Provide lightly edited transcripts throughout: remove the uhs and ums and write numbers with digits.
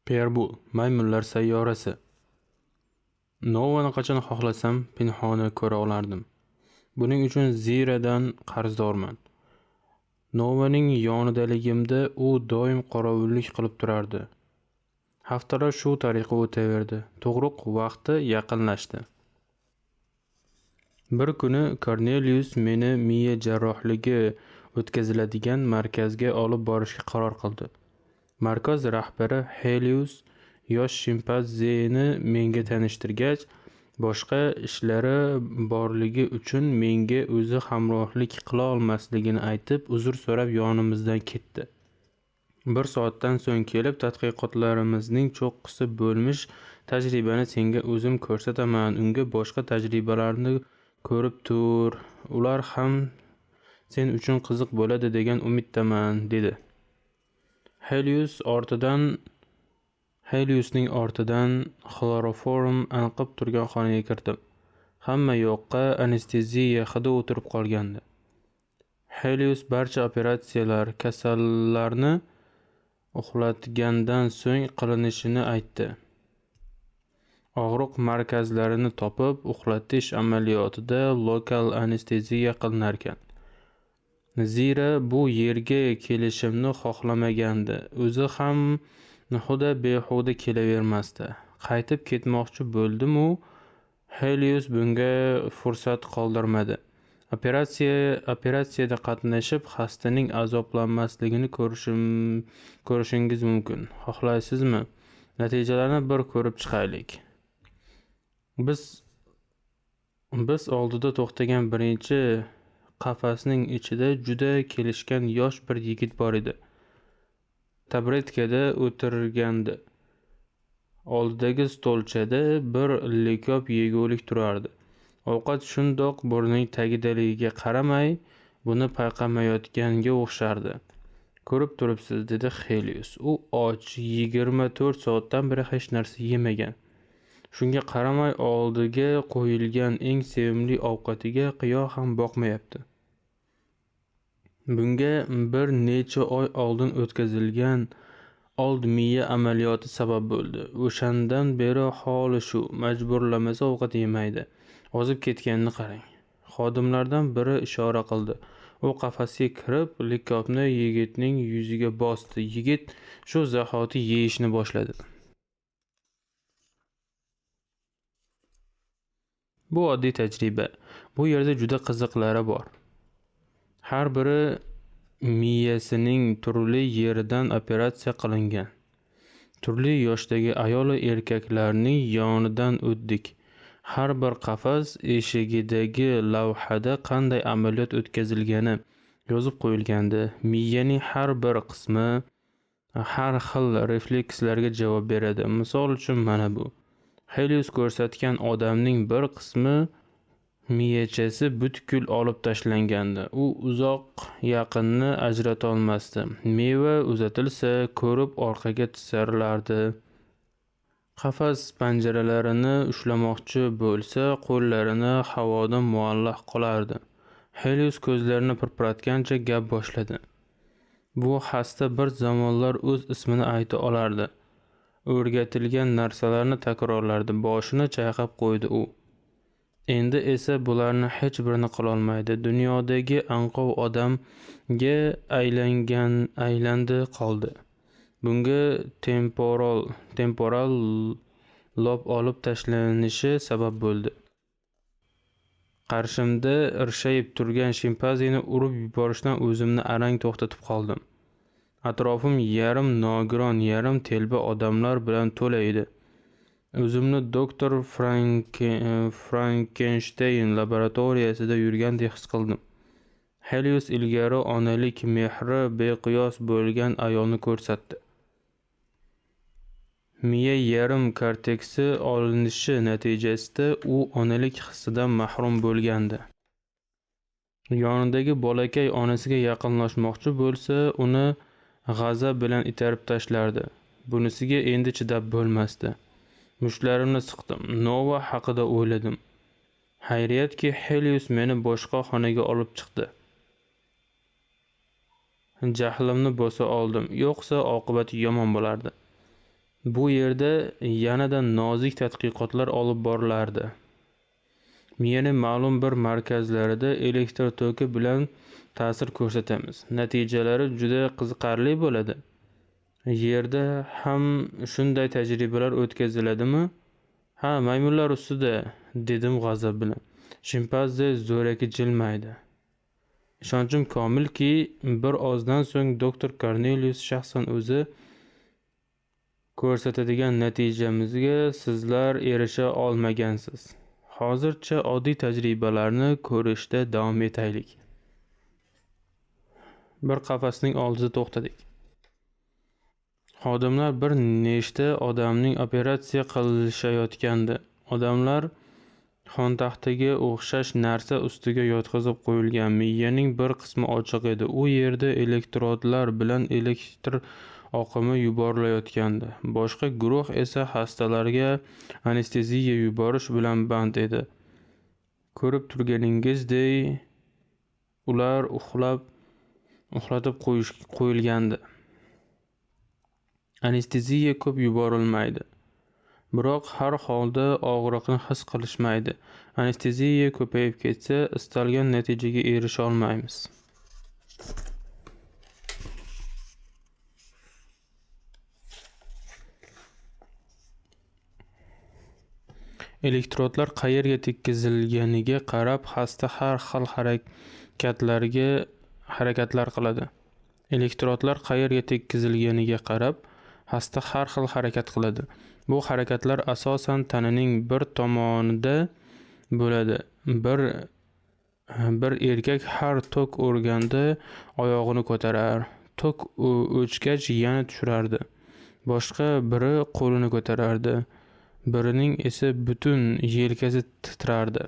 Peerbull maymunlar sayyorasi. Novani qachon xohlasam pinhona ko'ra olardim. Buning uchun Ziradan qarzdorman. Novaning yonidaligimda u doim qorovullik qilib turardi. Haftalar shu tariqa o'taverdi. Tug'ruq vaqti yaqinlashdi. Bir kuni Cornelius meni miya jarrohligi o'tkaziladigan markazga olib borishga qaror qildi. Markaz rahbari Helius yosh shimpanzeni menga tanishtirgach, boshqa ishlari borligi uchun menga o'zi hamrohlik qila olmasligini aytib, uzr so'rab yonimizdan ketdi. Bir soatdan so'ng kelib, tadqiqotlarimizning cho'qqisi bo'lmish tajribani senga o'zim ko'rsataman. Unga boshqa tajribalarni ko'rib tur. Ular ham sen uchun qiziq bo'ladi degan umiddaman, dedi. Heliusning ortidan xloroform anqib turgan xonaga kirdim. Hamma yoqqa anesteziya hidi o'tirib qolgandi. Helius barcha operatsiyalar kasallarni uxlatgandan so'ng qilinishini aytdi. Og'riq markazlarini topib, uxlatish amaliyotida lokal anesteziya qilinarkan. Zira bu yerga kelishimni xohlamagandi. O'zi ham behuda kelavermasdi. Qaytib ketmoqchi bo'ldim-u, Helius bunga fursat qoldirmadi. Operatsiyada qatnashib, xastaning azoblanmasligini ko'rishingiz mumkin. Xohlaysizmi? Natijalarni bir ko'rib chiqaylik. Biz oldida to'xtagan birinchi qafasning ichida juda kelishgan yosh bir yigit bor edi. Tabretkada o'tirgandi. Oldidagi stolchada bir likob yegulik turardi. Ovqat shundoq burnining tagidaligiga qaramay, buni payqamayotganga o'xshardi. Ko'rib turibsiz, dedi Helius. U och, 24 soatdan beri hech narsa yemagan. Shunga qaramay oldiga qo'yilgan eng sevimli ovqatiga qiyo ham boqmayapti. Bunga bir necha oy oldin o'tkazilgan old miya amaliyoti sabab bo'ldi. O'shandan beri holi shu, majburlamasa ovqat yemaydi. Ozib ketganini qarang. Xodimlardan biri ishora qildi. U qafasga kirib, likopni yigitning yuziga bosdi. Yigit shu zahoti yeyishni boshladi. Bu oddiy tajriba. Bu yerda juda qiziqlari bor. Har biri miyasining turli yeridan operatsiya qilingan. Turli yoshdagi ayol va erkaklarning yonidan o'tdik. Har bir qafas eshigidagi lavhada qanday amaliyot o'tkazilgani yozib qo'yilgandi. Miyaning har bir qismi har xil reflekslarga javob beradi. Misol uchun mana bu. Helius ko'rsatgan odamning bir qismi miyachasi butkul olib tashlangandi. U uzoq yaqinni ajrata olmasdi. Meva uzatilsa, ko'rib orqaga tisarilardi. Qafas panjaralarini ushlamoqchi bo'lsa, qo'llarini havoda muallaq qolardi. Helius ko'zlarini pirpiratgancha gap boshladi. Bu xasta bir zamonlar o'z ismini ayta olardi. O'rgatilgan narsalarni takrorlardi. Boshini chayqab qo'ydi u. Endi esa bularni hech birini qila olmaydi. Dunyodagi anqov odamga aylandi qoldi. Bunga temporal lob olib tashlanishi sabab bo'ldi. Qarshimda irshayib turgan shimpanzeni urib yuborishdan o'zimni arang to'xtatib qoldim. Atrofim yarim nogiron, yarim telba odamlar bilan to'la edi. O'zimni doktor Frankenstein laboratoriyasida yurgandek his qildim. Helius ilgari onalik mehri beqiyos bo'lgan ayolni ko'rsatdi. Miya yarim korteksi olinishi natijasida u onalik hissidan mahrum bo'lgandi. Yonidagi bolakay onasiga yaqinlashmoqchi bo'lsa, uni g'azab bilan itarib tashlardi. Bunisiga endi chidab bo'lmasdi. Mushtlarimni siqdim. Nova haqida o'yladim. Xayriyatki, Helius meni boshqa xonaga olib chiqdi. Jahlimni bosa oldim, yo'qsa oqibati yomon bo'lardi. Bu yerda yanada nozik tadqiqotlar olib borilardi. Miyaning ma'lum bir markazlarida elektr toki bilan ta'sir ko'rsatamiz. Natijalari juda qiziqarli bo'ladi. Yerda ham shunday tajribalar o'tkaziladimi? Ha, maymunlar ustida, dedim g'azab bilan. Shimpanze zo'raki jilmaydi. Ishonchim komilki, bir ozdan so'ng doktor Kornelius shaxsan o'zi ko'rsatadigan natijamizga sizlar erisha olmagansiz. Hozircha oddiy tajribalarni ko'rishda davom etaylik. Bir qafasning oldida to'xtadik. Xodimlar bir nechta odamning operatsiya qilishayotgandi. Odamlar xontaxtaga o'xshash narsa ustiga yotqizib qo'yilgan. Miyaning bir qismi ochiq edi. U yerda elektrodlar bilan elektr oqimi yuborilayotgandi. Boshqa guruh esa hastalarga anesteziya yuborish bilan band edi. Ko'rib turganingizdek, ular uxlatib qo'yilgandi. Anesteziya ko'p yuborilmaydi. Biroq har holda og'riqni his qilishmaydi. Anesteziya ko'payib ketsa, istalgan natijaga erisha olmaymiz. Elektrodlar qayerga tekkizilganiga qarab hasta har xil harakatlar qiladi. Elektrodlar qayerga tekkizilganiga qarab hasta har xil harakat qiladi. Bu harakatlar asosan tananing bir tomonida bo'ladi. Bir erkak har tok urganda oyog'ini ko'tarar, tok o'chgach yana tushirardi. Boshqa biri qo'lini ko'tarardi. Birining esa butun yelkasi titrardi.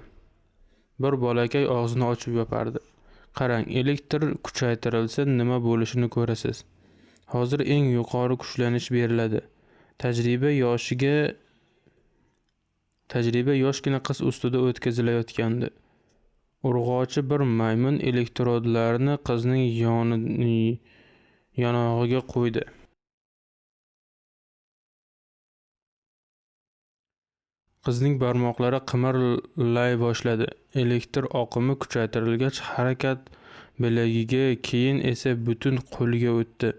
Bir bolakay og'zini ochib yopardi. Qarang, elektr kuchaytirilsa nima bo'lishini ko'rasiz. Hozir eng yuqori kuchlanish beriladi. Tajriba yoshgina qiz ustida o'tkazilayotgandi. Urg'ochi bir maymun elektrodlarni qizning yonog'iga qo'ydi. Qizning barmoqlari qimirlay boshladi. Elektr oqimi kuchaytirilgach harakat bilagiga, keyin esa butun qo'lga o'tdi.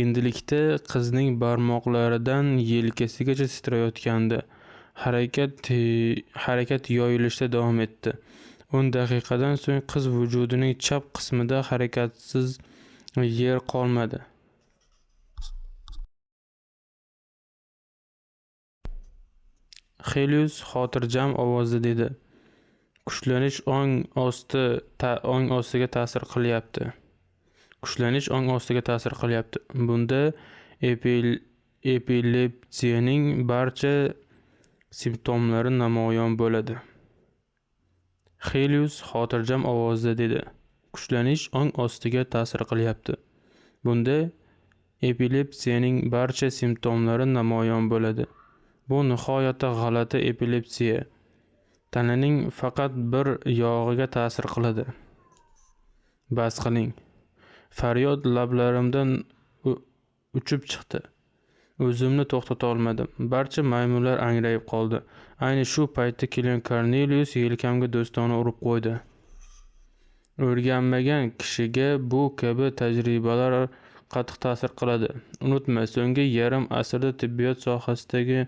Endilikda qizning barmoqlaridan yelkasigacha titrayotgandi. Harakat yoyilishda davom etdi. 10 daqiqadan so'ng qiz vujudining chap qismida harakatsiz yer qolmadi. Helios xotirjam ovozda dedi. Kuchlanish ong ostiga ta'sir qilyapti. Bunda epilepsiyaning barcha simptomlari namoyon bo'ladi. Helios xotirjam ovozda dedi. Kuchlanish ong ostiga ta'sir qilyapti. Bunda epilepsiyaning barcha simptomlari namoyon bo'ladi. Bu nihoyatda g'alati epilepsiya. Tananing faqat bir yog'iga ta'sir qiladi. Bas qiling. Faryod lablarimdan uchib chiqdi. O'zimni to'xtata olmadim. Barcha maymunlar angrayib qoldi. Ayni shu paytda kelgan Kornelius yelkamga do'stona urib qo'ydi. O'rganmagan kishiga bu kabi tajribalar qattiq ta'sir qiladi. Unutma, so'nggi yarim asrda tibbiyot sohasidagi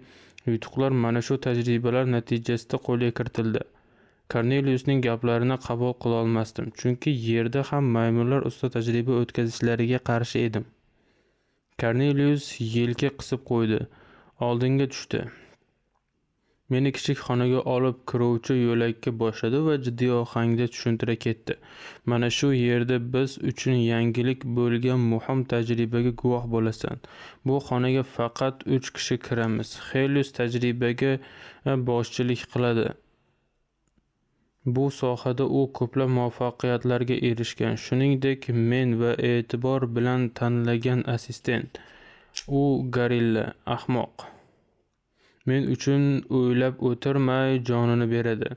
yutuqlar mana shu tajribalar natijasida qo'lga kiritildi. Korneliusning gaplarini qabul qila olmasdim, chunki yerda ham maymunlar ustida tajriba o'tkazishlariga qarshi edim. Kornelius yelka qisib qo'ydi, oldinga tushdi. Meni kichik xonaga olib kiruvchi yo'lakka boshladi va jiddiy ohangda tushuntira ketdi. Mana shu yerda biz uchun yangilik bo'lgan muhim tajribaga guvoh bo'lasan. Bu xonaga faqat 3 kishi kiramiz. Helios tajribaga boshchilik qiladi. Bu sohada u ko'plab muvaffaqiyatlarga erishgan, shuningdek men va e'tibor bilan tanlagan assistent. U gorilla, ahmoq. Men uchun o'ylab o'tirmay jonini beradi.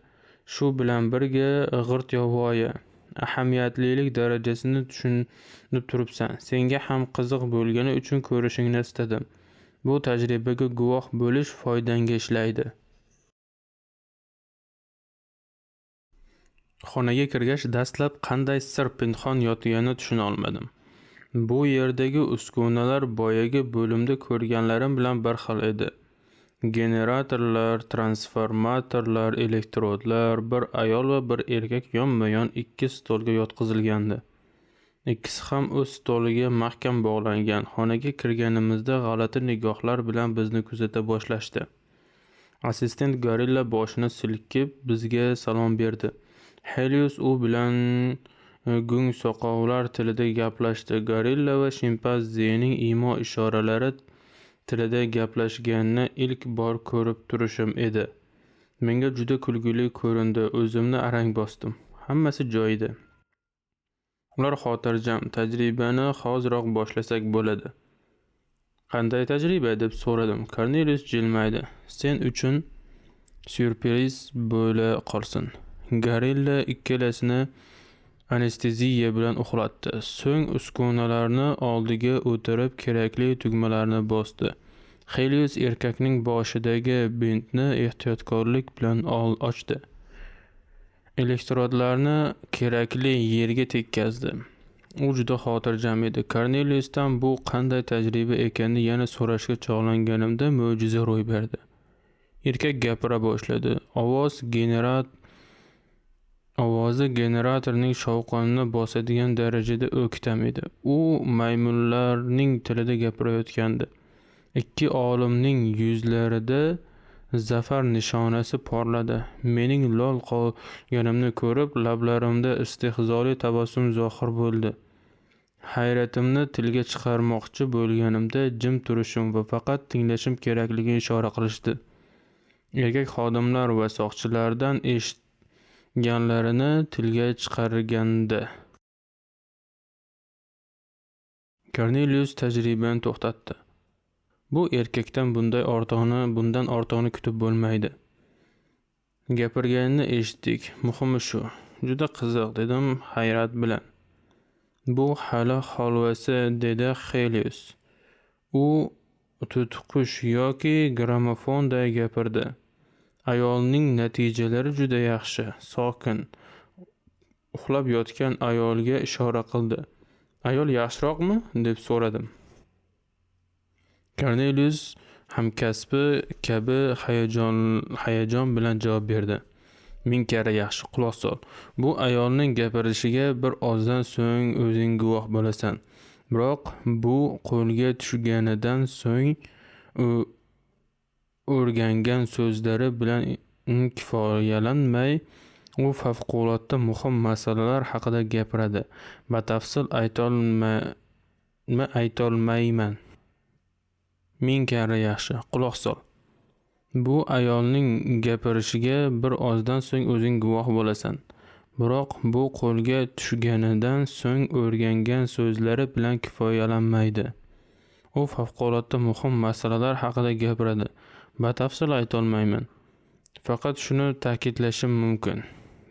Shu bilan birga g'irt yovvoyi. Ahamiyatlilik darajasini tushunib turibsan. Senga ham qiziq bo'lgani uchun ko'rishingni istadim. Bu tajribaga guvoh bo'lish foydangga ishlaydi. Xonaga kirgach, dastlab qanday sir pinhon yotganini tushuna olmadim. Bu yerdagi uskunalar boyagi bo'limda ko'rganlarim bilan bir xil edi. Generatorlar, transformatorlar, elektrodlar, bir ayol va bir erkak yonma-yon ikki stolga yotqizilgandi. Ikkisi ham o'z stoliga mahkam bog'langan. Xonaga kirganimizda g'alati nigohlar bilan bizni kuzata boshlashdi. Assistent gorilla boshini silkib bizga salom berdi. Helios u bilan gung soqovlar tilida gaplashdi. Gorilla va shimpanzening imo ishoralari tilida gaplashganini ilk bor ko'rib turishim edi. Menga juda kulgili ko'rindi. O'zimni arang bosdim. Hammasi joyida. Ular xotirjam. Tajribani hoziroq boshlasak bo'ladi. Qanday tajriba deb so'radim. Cornelius jilmaydi. Sen uchun syurpriz bo'la qolsin. Gorilla ikkalasini anesteziya bilan uxlatdi. So'ng uskunalarni oldiga o'tirib kerakli tugmalarni bosdi. Helios erkakning boshidagi bintni ehtiyotkorlik bilan ochdi. Elektrodlarni kerakli yerga tekkazdi. U juda xotirjam edi. Corneliusdan bu qanday tajriba ekanini yana so'rashga chog'langanimda mo'jiza ro'y berdi. Erkak gapira boshladi. Ovozi generatorning shovqinini bosadigan darajada o'ktam edi. U maymunlarning tilida gapirayotgandi. Ikki olimning yuzlarida zafar nishonasi porladi. Mening lol qolganimni ko'rib, lablarimda istehzoli tabassum zohir bo'ldi. Hayratimni tilga chiqarmoqchi bo'lganimda jim turishim va faqat tinglashim kerakligiga ishora qilishdi. Erkak xodimlar va soqchilardan eshitganlarini tilga chiqarganda Cornelius tajribani to'xtatdi. Bu erkakdan bundan ortig'ini kutib bo'lmaydi. Gapirganini eshitdik. Muhimi shu. Juda qiziq, dedim hayrat bilan. Bu hali holvasi, dedi Helios. U tutqush yoki gramofonday gapirdi. Ayolning natijalari juda yaxshi, sokin. Uxlab yotgan ayolga ishora qildi. Ayol yaxshiroqmi? deb so'radim. Cornelius hamkasbi kabi hayajon bilan javob berdi. Ming karra yaxshi, quloq sol. Bu ayolning gapirishiga bir ozdan so'ng o'zing guvoh bo'lasan. Biroq bu qo'lga tushganidan so'ng o'rgangan so'zlari bilan kifoyalanmay, u favqulodda muhim masalalar haqida gapiradi. Batafsil aytolmayman. Ming karra yaxshi, quloq sol. Bu ayolning gapirishiga bir ozdan so'ng o'zing guvoh bo'lasan. Biroq bu qo'lga tushganidan so'ng o'rgangan so'zlari bilan kifoyalanmaydi. U favqulodda muhim masalalar haqida gapiradi. Batafsil aytolmayman. Faqat shuni ta'kidlashim mumkin.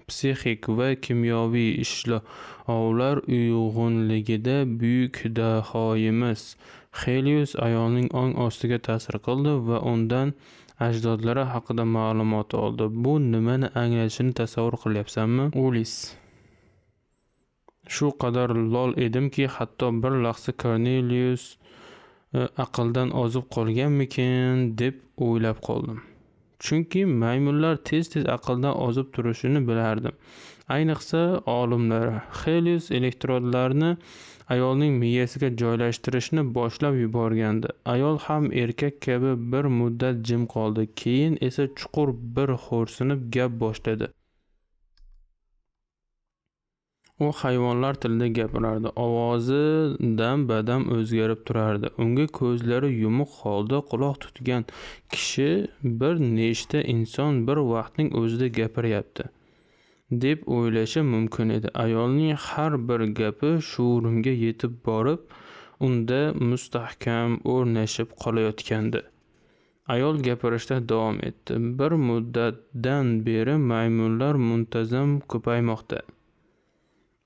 Psixik va kimyoviy ishlovlar uyg'unligida buyuk dahoyimiz Helios ayolning ong ostiga ta'sir qildi va undan ajdodlari haqida ma'lumot oldi. Bu nimani anglatishini tasavvur qilyapsanmi, Ulis? Shu qadar lol edimki, hatto bir lahza Cornelius aqldan ozib qolganmikin deb o'ylab qoldim. Chunki maymunlar tez-tez aqldan ozib turishini bilardim. Ayniqsa olimlar. Helios elektrodlarni ayolning miyasiga joylashtirishni boshlab yuborgandi. Ayol ham erkak kabi bir muddat jim qoldi. Keyin esa chuqur bir xo'rsinib gap boshladi. U hayvonlar tilida gapirardi. Ovozi dam-badam o'zgarib turardi. Unga ko'zlari yumuq holda quloq tutgan kishi bir nechta inson bir vaqtning o'zida gapiryapti deb o'ylashi mumkin edi. Ayolning har bir gapi shuurimga yetib borib, unda mustahkam o'rnashib qolayotgandi. Ayol gapirishda davom etdi. Bir muddatdan beri maymunlar muntazam ko'paymoqda.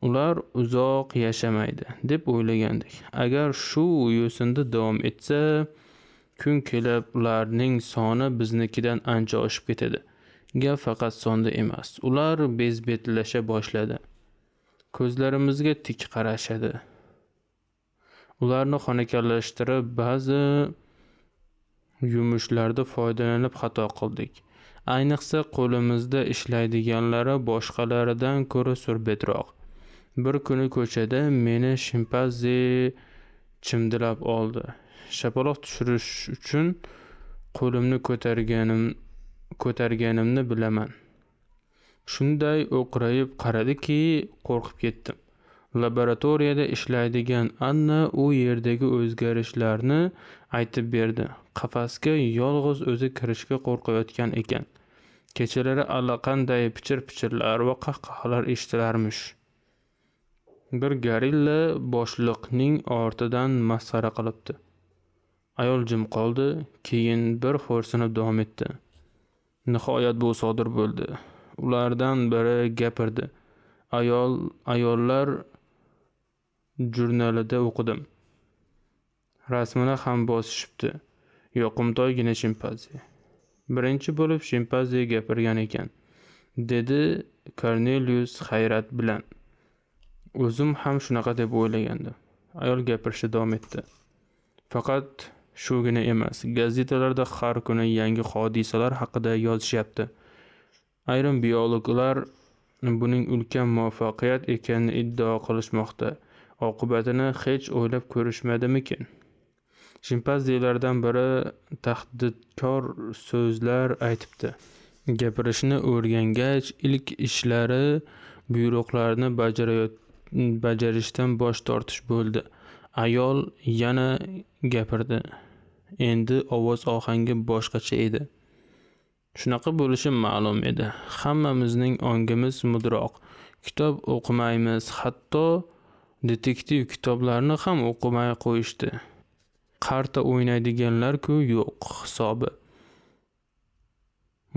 Ular uzoq yashamaydi deb o'ylagandik. Agar shu yo'sinda davom etsa, Kun kelib ularning soni biznikidan ancha oshib ketadi. Gap faqat sonda emas. Ular bezbetlasha boshladi. Ko'zlarimizga tik qarashadi. Ularni xonakilashtirib, ba'zi yumushlarda foydalanib xato qildik. Ayniqsa qo'limizda ishlaydiganlari boshqalaridan ko'ra surbetroq. Bir kuni ko'chada meni shimpanze chimdilab oldi. Shapaloq tushirish uchun qo'limni ko'targanimni bilaman. Shunday o'qrayib qaradiki, qo'rqib ketdim. Laboratoriyada ishlaydigan Anna u yerdagi o'zgarishlarni aytib berdi. Qafasga yolg'iz o'zi kirishga qo'rqayotgan ekan. Kechalari allaqanday pichir-pichirlar va qahqahalar eshitilarmish. Bir gorilla boshliqning ortidan masxara qilibdi. Ayol jim qoldi, keyin bir xo'rsinib davom etdi. Nihoyat bu sodir bo'ldi. Ulardan biri gapirdi. Ayollar jurnalida o'qidim. Rasmini ham bosishibdi. Yoqimtoygina shimpanze. Birinchi bo'lib shimpanze gapirgan ekan, dedi Cornelius hayrat bilan. O'zim ham shunaqa deb o'ylagandim. Ayol gapirishda davom etdi. Faqat shugina emas, gazetalarda har kuni yangi hodisalar haqida yozishyapti. Ayrim biologlar buning ulkan muvaffaqiyat ekanini iddao qilishmoqda. Oqibatini hech o'ylab ko'rishmadimikin? Shimpanzelardan biri tahdidkor so'zlar aytibdi. Gapirishni o'rgangach, ilk ishlari buyruqlarni bajarishdan bosh tortish bo'ldi. Ayol yana gapirdi. Endi ovoz ohangi boshqacha edi. Shunaqa bo'lishi ma'lum edi. Hammamizning ongimiz mudroq. Kitob o'qimaymiz, hatto detektiv kitoblarni ham o'qimay qo'yishdi. Qarta o'ynaydiganlar-ku yo'q hisobi.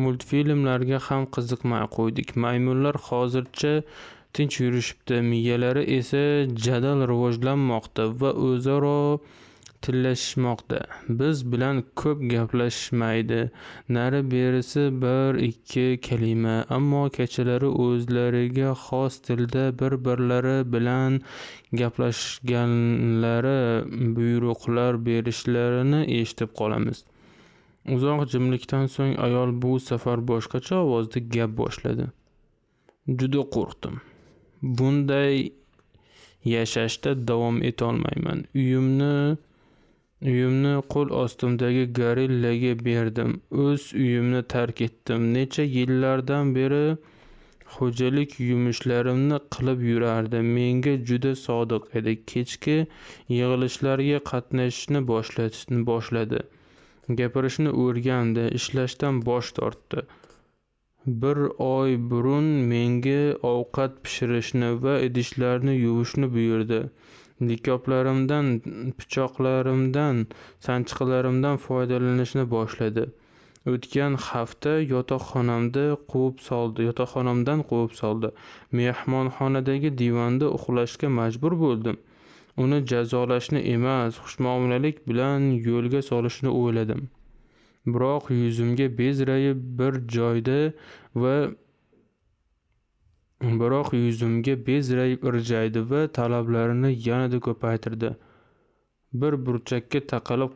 Multfilmlarga ham qiziqmay qo'ydik. Maymunlar hozircha tinch yurishibdi, miyalari esa jadal rivojlanmoqda va o'zaro tillashmoqda. Biz bilan ko'p gaplashmaydi. Nari berisi bir ikki kalima, ammo kechalari o'zlariga xos tilda bir-birlari bilan gaplashganlari, buyruqlar berishlarini eshitib qolamiz. Uzoq jimlikdan so'ng ayol bu safar boshqacha ovozda gap boshladi. Juda qo'rqdim. Bunday yashashda davom etolmayman. Uyimni qo'l ostimdagi gorillaga berdim. O'z uyimni tark etdim. Necha yillardan beri xo'jalik yumushlarimni qilib yurardi. Menga juda sodiq edi. Kechki yig'ilishlarga qatnashishni boshladi. Gapirishni o'rgandi, ishlashdan bosh tortdi. Bir oy burun menga ovqat pishirishni va idishlarni yuvishni buyurdi. Likoplarimdan, pichoqlarimdan, sanchiqlarimdan foydalanishni boshladi. O'tgan hafta yotoqxonamdan quvib soldi. Mehmonxonadagi divanda uxlashga majbur bo'ldim. Uni jazolashni emas, xushmuomalalik bilan yo'lga solishni o'yladim. Biroq yuzimga bezrayib irjaydi va talablarini yanada ko'paytirdi. Bir burchakka taqalib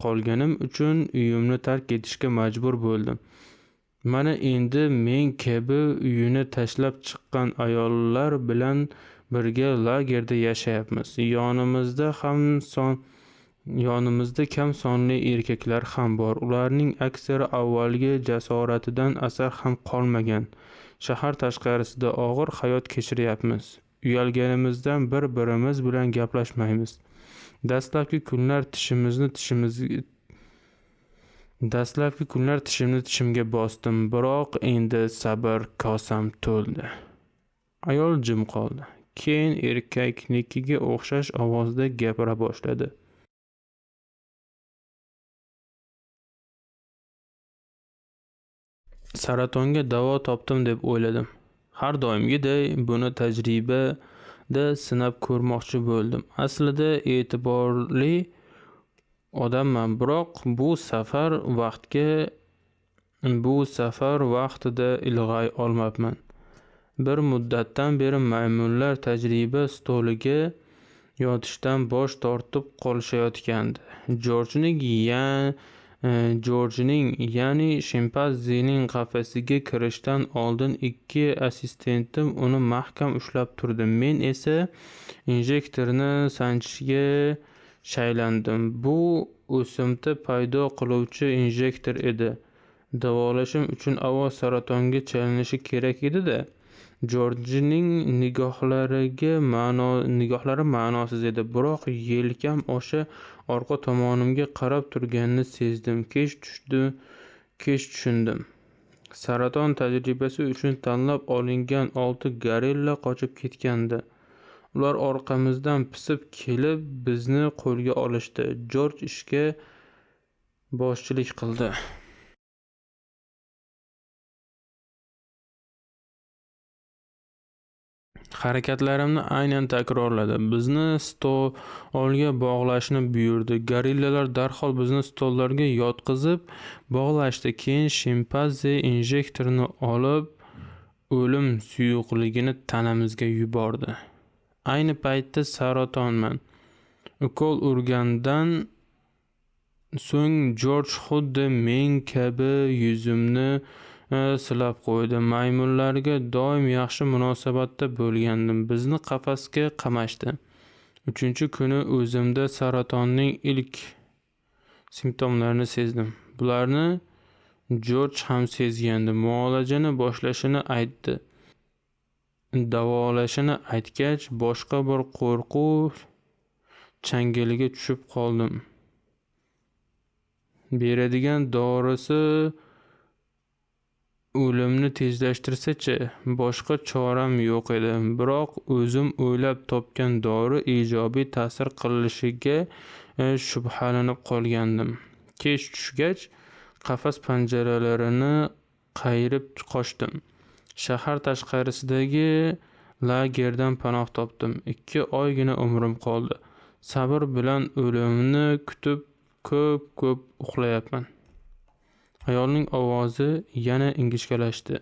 qolganim uchun uyimni tark etishga majbur bo'ldim. Mana endi men kabi uyini tashlab chiqqan ayollar bilan birga lagerda yashayapmiz. Yonimizda kam sonli erkaklar ham bor. Ularning aksari avvalgi jasoratidan asar ham qolmagan. Shahar tashqarisida og'ir hayot kechiryapmiz. Uyalganimizdan bir-birimiz bilan gaplashmaymiz. Dastlabki kunlar tishimni tishimga bosdim, biroq endi sabr kosam to'ldi. Ayol jim qoldi. Keyin erkaknikiga o'xshash ovozda gapira boshladi. Saratonga davo topdim deb o'yladim. Har doimgiday buni tajribada sinab ko'rmoqchi bo'ldim. Aslida e'tiborli odamman, biroq bu safar vaqtida ilg'ay olmabman. Bir muddatdan beri maymunlar tajriba stoliga yotishdan bosh tortib qolishayotgandi. Jorjning, ya'ni shimpanzening qafasiga kirishdan oldin ikki assistentim uni mahkam ushlab turdi. Men esa injektorni sanchishga shaylandim. Bu o'simta paydo qiluvchi injektor edi. Davolashim uchun avval saratonga chalinishi kerak edi-da. Jorjning nigohlari ma'nosiz edi, biroq yelkam osha orqa tomonimga qarab turganini sezdim. Kech tushundim. Saraton tajribasi uchun tanlab olingan 6 gorilla qochib ketgandi. Ular orqamizdan pisib kelib, bizni qo'lga olishdi. Jorj ishga boshchilik qildi. Harakatlarimni aynan takrorladi. Bizni stolga bog'lashni buyurdi. Gorillalar darhol bizni stollarga yotqizib bog'lashdi. Keyin shimpanze injektorni olib, o'lim suyuqligini tanamizga yubordi. Ayni paytda saratonman. Ukol urgandan so'ng Jorj xuddi men kabi yuzimni silab qo'ydi. Maymunlarga doim yaxshi munosabatda bo'lgandim. Bizni qafasga qamashdi. 3-kuni o'zimda saratonning ilk simptomlarini sezdim. Bularni Jorj ham sezgandi. Muolajani boshlashini aytdi. Davolashini aytgach, boshqa bir qo'rquv changaliga tushib qoldim. Beradigan dorisi o'limni tezlashtirsa-chi, boshqa choram yo'q edi. Biroq o'zim o'ylab topgan dori ijobiy ta'sir qilishiga shubhalanib qolgandim. Kech tushgach, qafas panjaralarini qayirib qochdim. Shahar tashqarisidagi lagerdan panoh topdim. 2 oygina umrim qoldi. Sabr bilan o'limni kutib ko'p uxlayapman. Ayolning ovozi yana ingichkalashdi.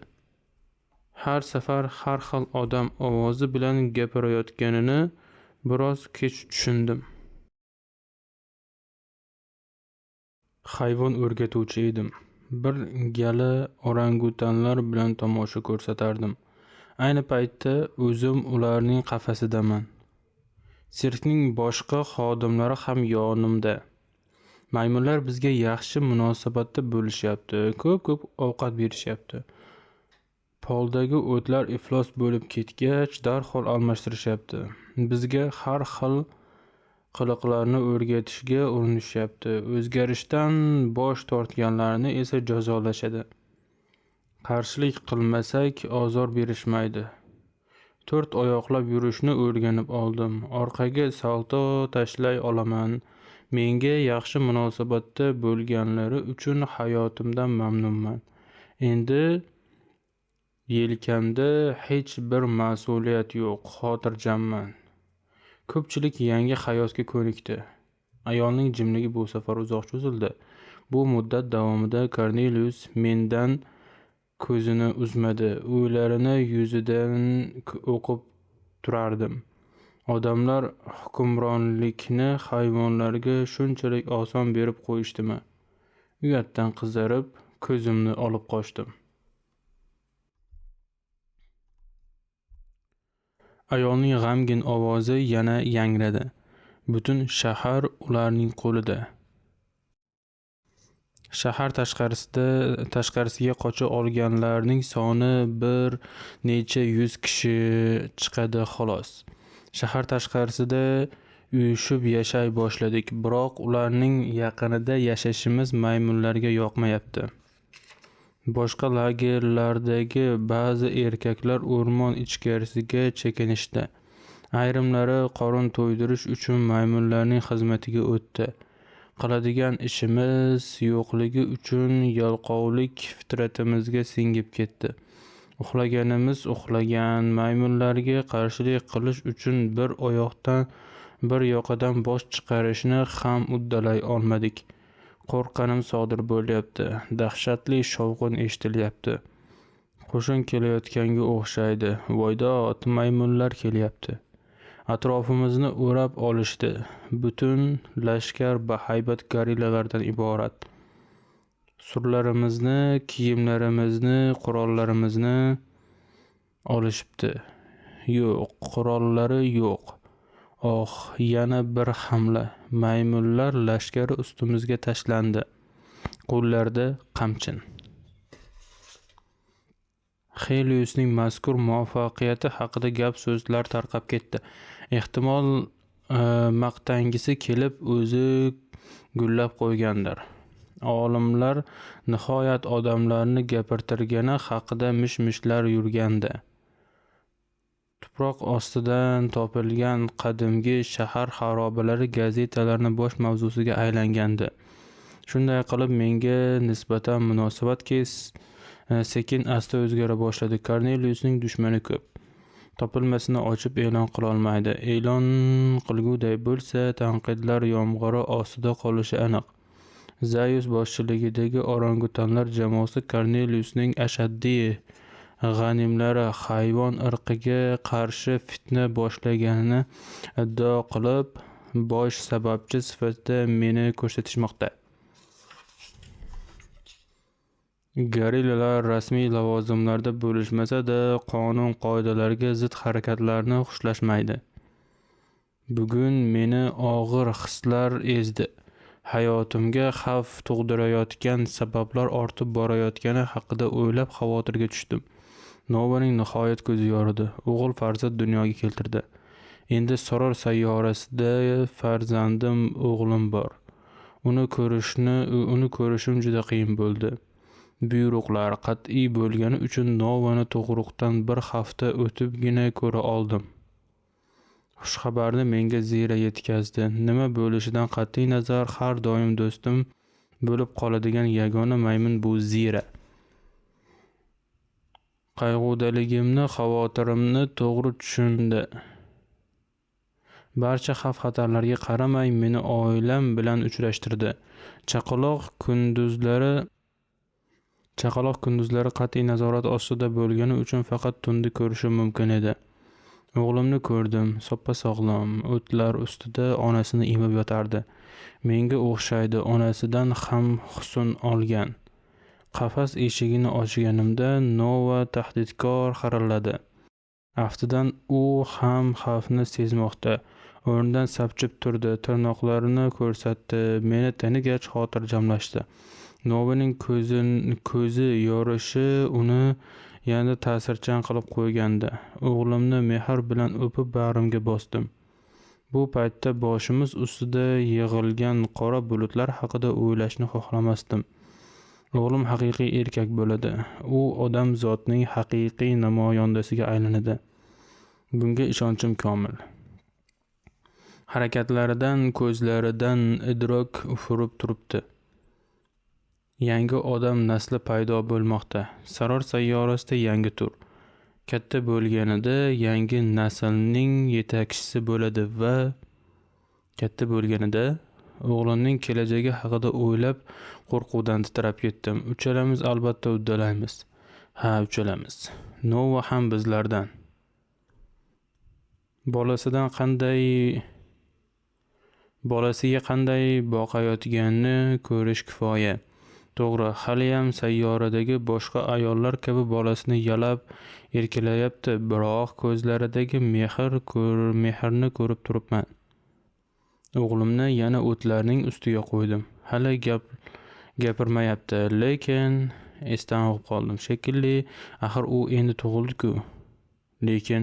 Har safar har xil odam ovozi bilan gapirayotganini biroz kech tushundim. Hayvon o'rgatuvchi edim. Bir gala orangutanlar bilan tomosha ko'rsatardim. Ayni paytda o'zim ularning qafasidaman. Sirkning boshqa xodimlari ham yonimda. Maymunlar bizga yaxshi munosabatda bo'lishyapti. Ko'p ovqat berishyapti. Poldagi o'tlar iflos bo'lib ketgach, darhol almashtirishyapti. Bizga har xil qiliqlarni o'rgatishga urinishyapti. O'zgarishdan bosh tortganlarni esa jazolashadi. Qarshilik qilmasak ozor berishmaydi. 4 oyoqlab yurishni o'rganib oldim. Orqaga salto tashlay olaman. Menga yaxshi munosabatda bo'lganlari uchun hayotimdan mamnunman. Endi yelkamda hech bir mas'uliyat yo'q, xotirjamman. Ko'pchilik yangi hayotga ko'nikdi. Ayolning jimligi bu safar uzoq cho'zildi. Bu muddat davomida Cornelius mendan ko'zini uzmadi. O'ylarini yuzidan o'qib turardim. Odamlar hukmronlikni hayvonlarga shunchalik oson berib qo'yishdimi? Uyatdan qizarib, ko'zimni olib qochdim. Ayolning g'amgin ovozi yana yangradi. Butun shahar ularning qo'lida. Shahar tashqarisiga qocha olganlarning soni bir necha 100 kishi chiqadi xolos. Shahar tashqarisida uyushib yashay boshladik, biroq ularning yaqinida yashashimiz maymunlarga yoqmayapti. Boshqa lagerlardagi ba'zi erkaklar o'rmon ichkarisiga chekinishdi. Ayrimlari qorin to'ydirish uchun maymunlarning xizmatiga o'tdi. Qiladigan ishimiz yo'qligi uchun yalqovlik fitratimizga singib ketdi. Uxlaganimiz uxlagan, maymunlarga qarshilik qilish uchun bir oyoqdan Bir yoqadan bosh chiqarishni ham uddalay olmadik. Qo'rqqanim sodir bo'lyapti. Dahshatli shovqin eshitilyapti. Qo'shin kelayotganga o'xshaydi. Voydod, maymunlar kelyapti. Atrofimizni o'rab olishdi. Butun lashkar bahaybat gorillalardan iborat. Surlarimizni, kiyimlarimizni, qurollarimizni olishibdi. Yo'q, qurollari yo'q. Oh, yana bir hamla. Maymunlar lashkari ustimizga tashlandi. Qo'llarida qamchin. Heliosning mazkur muvaffaqiyati haqida gap so'zlar tarqab ketdi. Ehtimol maqtangisi kelib o'zi gullab qo'ygandir. Olimlar nihoyat odamlarni gapirtirgani haqida mish-mishlar yurgandi. Tuproq ostidan topilgan qadimgi shahar xarobalari gazetalarning bosh mavzusiga aylangandi. Shunday qilib menga nisbatan munosabat sekin asta o'zgara boshladi. Korneliusning dushmani ko'p. Topilmasini ochib e'lon qila olmaydi. E'lon qilguday bo'lsa, tanqidlar yomg'iri ostida qolishi aniq. Zayus boshchiligidagi orangutanlar jamoasi Korneliusning ashaddiy g'animlari hayvon irqiga qarshi fitna boshlaganini iddao qilib, bosh sababchi sifatida meni ko'rsatishmoqda. Gorillalar rasmiy lavozimlarda bo'lishmasa-da, qonun-qoidalarga zid harakatlarni xushlashmaydi. Bugun meni og'ir hislar ezdi. Hayotimga xavf tug'dirayotgan sabablar ortib borayotgani haqida o'ylab xavotirga tushdim. Novaning nihoyat ko'zi yoridi. O'g'il farzand dunyoga keltirdi. Endi Soror sayyorasida farzandim o'g'lim bor. Uni ko'rishim juda qiyin bo'ldi. Buyruqlar qat'iy bo'lgani uchun Novani tug'ruqdan bir hafta o'tibgina ko'ra oldim. Xushxabarni menga Zira yetkazdi. Nima bo'lishidan qat'iy nazar har doim do'stim bo'lib qoladigan yagona maymun bu Zira. Qayg'udaligimni, xavotirimni to'g'ri tushundi. Barcha xavf-xatarlarga qaramay meni oilam bilan uchrashtirdi. Chaqaloq kunduzlari qat'iy nazorat ostida bo'lgani uchun faqat tunda ko'rishim mumkin edi. O'g'limni ko'rdim, soppa-sog'lom, o'tlar ustida onasini emib yotardi. Menga o'xshaydi, onasidan ham husn olgan. Qafas eshigini ochganimda Nova tahdidkor xirilladi. Aftidan u ham xavfni sezmoqda. O'rnidan sapchib turdi, tirnoqlarini ko'rsatdi, meni tanigach xotirjamlashdi. Novaning ko'zi yorishi uni yana ta'sirchan qilib qo'ygandi. O'g'limni mehr bilan o'pib bag'rimga bosdim. Bu paytda boshimiz ustida yig'ilgan qora bulutlar haqida o'ylashni xohlamasdim. O'g'lim haqiqiy erkak bo'ladi. U odam zotining haqiqiy namoyandasiga aylanadi. Bunga ishonchim komil. Harakatlaridan, ko'zlaridan idrok ufurib turibdi. Yangi odam nasli paydo bo'lmoqda. Soror sayyorasida yangi tur. Katta bo'lganida yangi naslning yetakchisi bo'ladi va katta bo'lganida o'g'limning kelajagi haqida o'ylab qo'rquvdan titrab ketdim. Uchalamiz albatta uddalaymiz. Ha, uchalamiz. Nova ham bizlardan. Bolasiga qanday boqayotganini ko'rish kifoya. To'g'ri, haliyam sayyoradagi boshqa ayollar kabi bolasini yalab erkalayapti, biroq ko'zlaridagi mehrni ko'rib turibman. O'g'limni yana o'tlarning ustiga qo'ydim. Hali gapirmayapti, lekin esdan olib qoldim. Shekilli, axir u endi tug'ildi-ku. Lekin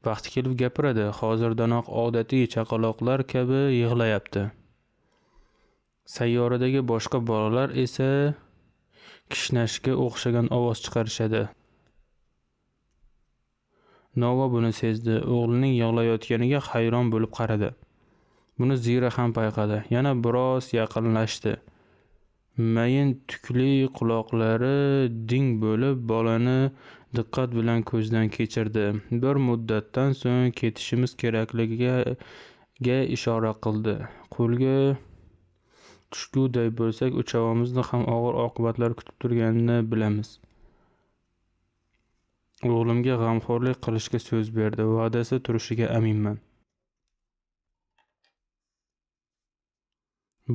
vaqti kelib gapiradi. Hozirdanoq odatiy chaqaloqlar kabi yig'layapti. Sayyoradagi boshqa bolalar esa kishnashga o'xshagan ovoz chiqarishadi. Nova buni sezdi. O'g'lining yig'layotganiga hayron bo'lib qaradi. Buni Zira ham payqadi. Yana biroz yaqinlashdi. Mayin tukli quloqlari ding bo'lib bolani diqqat bilan ko'zdan kechirdi. Bir muddatdan so'ng ketishimiz kerakligiga ga ishora qildi. Qo'lga tushguday bo'lsak, uchavimizni ham og'ir oqibatlar kutib turganini bilamiz. O'g'limga g'amxo'rlik qilishga so'z berdi. Va'dasi turishiga aminman.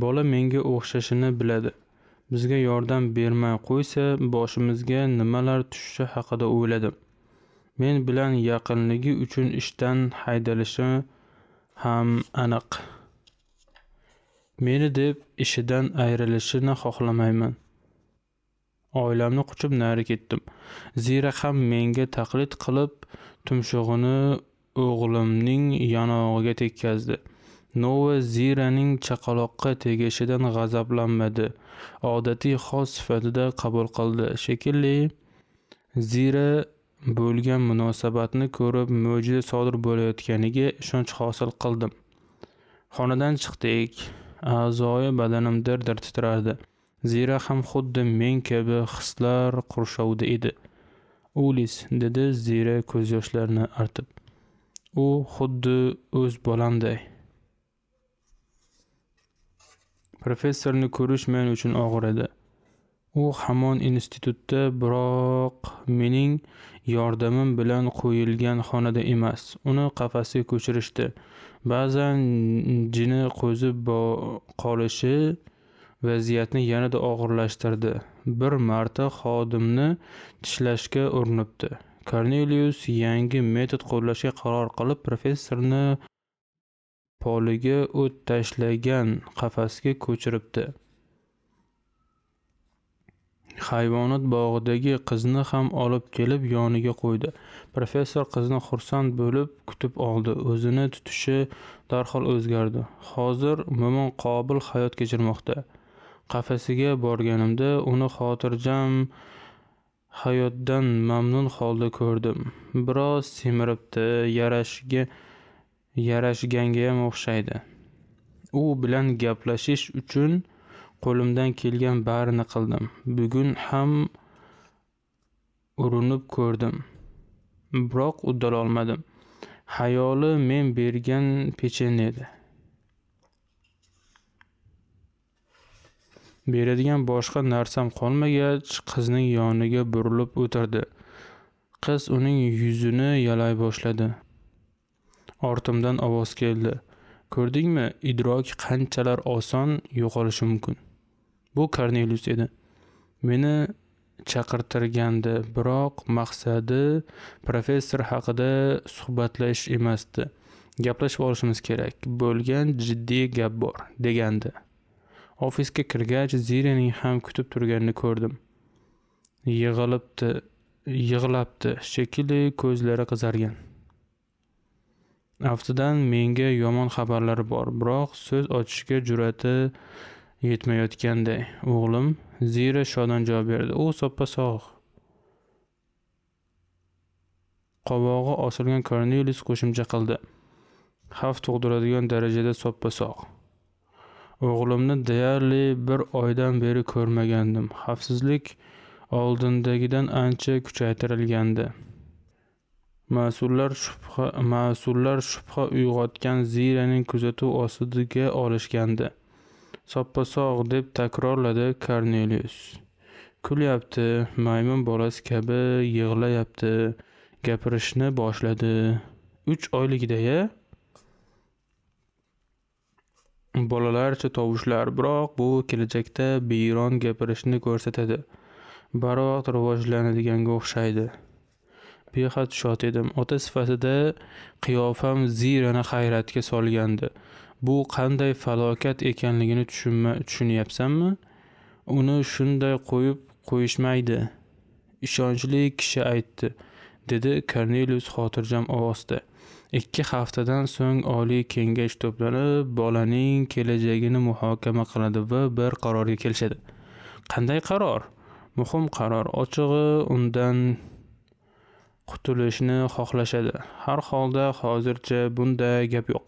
Bola menga o'xshashini biladi. Bizga yordam bermay qo'ysa, boshimizga nimalar tushishi haqida o'yladim. Men bilan yaqinligi uchun ishdan haydalishi ham aniq. Meni deb ishidan ayrilishini xohlamayman. Oilamni quchib nari ketdim. Zira ham menga taqlid qilib, tumshug'ini o'g'limning yonog'iga tekkazdi. Nova Ziraning chaqaloqqa tegishidan g'azablanmadi. Odatiy xos sifatida qabul qildi. Shekilli Zira bo'lgan munosabatni ko'rib mo'jiza sodir bo'layotganiga ishonch hosil qildim. Xonadan chiqdik. A'zoyi badanim dir-dir titrardi. Zira ham xuddi men kabi hislar qurshovida edi. Ulis, dedi Zira ko'z yoshlarini artib. U xuddi o'z bolamday. Professorni ko'rish men uchun og'ir edi. U hamon institutda, biroq mening yordamim bilan qo'yilgan xonada emas. Uni qafasga ko'chirishdi. Ba'zan jini qo'zib qolishi vaziyatni yanada og'irlashtirdi. Bir marta xodimni tishlashga urinibdi. Cornelius yangi metod qo'llashga qaror qilib, professorni poliga o't tashlagan qafasga ko'chiribdi. Hayvonot bog'idagi qizni ham olib kelib yoniga qo'ydi. Professor qizni xursand bo'lib kutib oldi. O'zini tutishi darhol o'zgardi. Hozir umuman qobil hayot kechirmoqda. Qafasiga borganimda uni xotirjam hayotdan mamnun holda ko'rdim. Biroz semiribdi, yarashganga ham o'xshaydi. U bilan gaplashish uchun qo'limdan kelgan barini qildim. Bugun ham urinib ko'rdim. Biroq uddala olmadim. Xayoli men bergan pechenye edi. Beradigan boshqa narsam qolmagach, qizning yoniga burilib o'tirdi. Qiz uning yuzini yalay boshladi. Ortimdan ovoz keldi. Ko'rdingmi, idrok qanchalar oson yo'qolishi mumkin. Bu Cornelius edi. Meni chaqirtirgandi, biroq maqsadi professor haqida suhbatlashish emasdi. Gaplashib olishimiz kerak. Bo'lgan jiddiy gap bor, degandi. Ofisga kirgach, Ziraning ham kutib turganini ko'rdim. Yig'labdi, shekilli ko'zlari qizargan. Aftidan menga yomon xabarlari bor, biroq so'z ochishga jur'ati yetmayotganday. O'g'lim, Zira shodon javob berdi. U soppa-sog'. Qovog'i osilgan Cornelius qo'shimcha qildi. Xavf tug'diradigan darajada soppa-sog'. O'g'limni deyarli bir oydan beri ko'rmagandim. Xavfsizlik oldindagidan ancha kuchaytirilgandi. Mas'ullar shubha uyg'otgan Ziraning kuzatuv ostiga olishgandi. Soppa-sog' deb takrorladi Cornelius. Kulyapti, maymun bolasi kabi yig'layapti, gapirishni boshladi. 3 oyligida-ya? Bolalarcha tovushlar, biroq bu kelajakda biyron gapirishni ko'rsatadi. Barvaqt rivojlanadiganga o'xshaydi. Behad shod edim. Ota sifatida qiyofam Zirani hayratga solgandi. Bu qanday falokat ekanligini tushunyapsanmi? Uni shunday qo'yib qo'yishmaydi. Ishonchli kishi aytdi, dedi Cornelius xotirjam ovozda. 2 haftadan so'ng oliy kengash to'planib, bolaning kelajagini muhokama qiladi va bir qarorga kelishadi. Qanday qaror? Muhim qaror. Ochig'i undan qutulishni xohlashadi. Har holda hozircha bunday gap yo'q.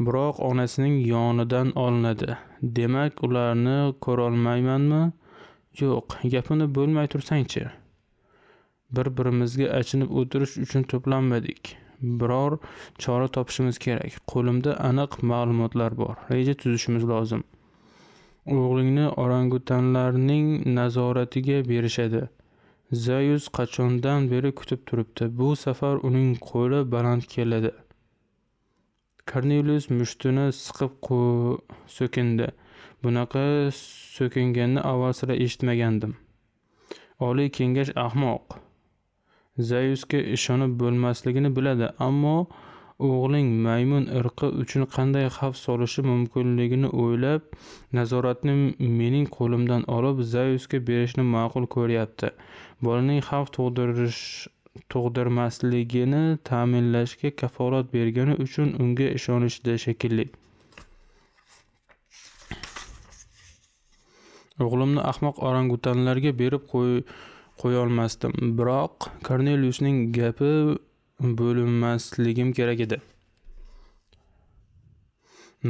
Biroq onasining yonidan olinadi. Demak, ularni ko'rolmaymanmi? Yo'q, gapini bo'lmay tursangchi. Bir-birimizga achinib o'tirish uchun to'planmadik. Biror chora topishimiz kerak. Qo'limda aniq ma'lumotlar bor. Reja tuzishimiz lozim. O'g'lingni orangutanlarning nazoratiga berishadi. Zayus qachondan beri kutib turibdi. Bu safar uning qo'li baland keladi. Kornelius mushtini siqib so'kindi. Bunaqa so'kinganni avval sira eshitmagandim. Oliy kengash ahmoq. Zayusga ishonib bo'lmasligini biladi, ammo o'g'ling maymun irqi uchun qanday xavf solishi mumkinligini o'ylab, nazoratni mening qo'limdan olib Zayusga berishni ma'qul ko'ryapti. Bolaning xavf tug'dirmasligini ta'minlashga kafolat bergani uchun unga ishonishdi shekilli. O'g'limni ahmoq orangutanlarga berib qo'yolmasdim, biroq Korneliusning gapi bo'linmasligim kerak edi.